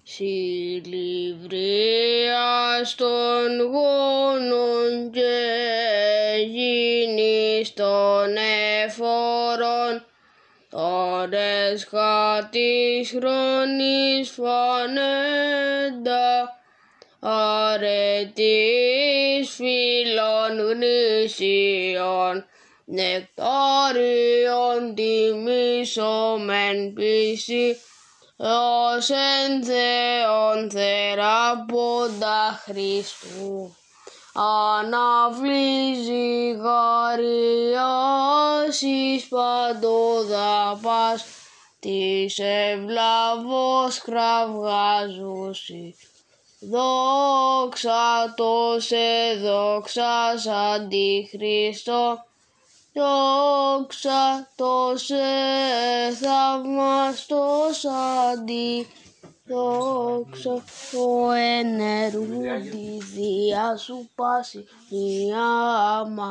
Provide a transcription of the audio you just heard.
Συλληβρίας των γόνων και γίνεις των εφόρων, τον έσχα της χρόνης φανέντα, αρετής φύλων γνήσιων, νεκτάριον τιμήσομεν πίστη, ως εν Θεόν θεραπώντα Χριστού. Αναβλύζει γαριάς εις παντόδα πας, της ευλαβώς κραυγάζουσι. Δόξα τω σε δόξας αντιχριστό, δόξα τω σε θαυμαστός δόξα το ενεργούν τη Δία σου πάση νιάματα.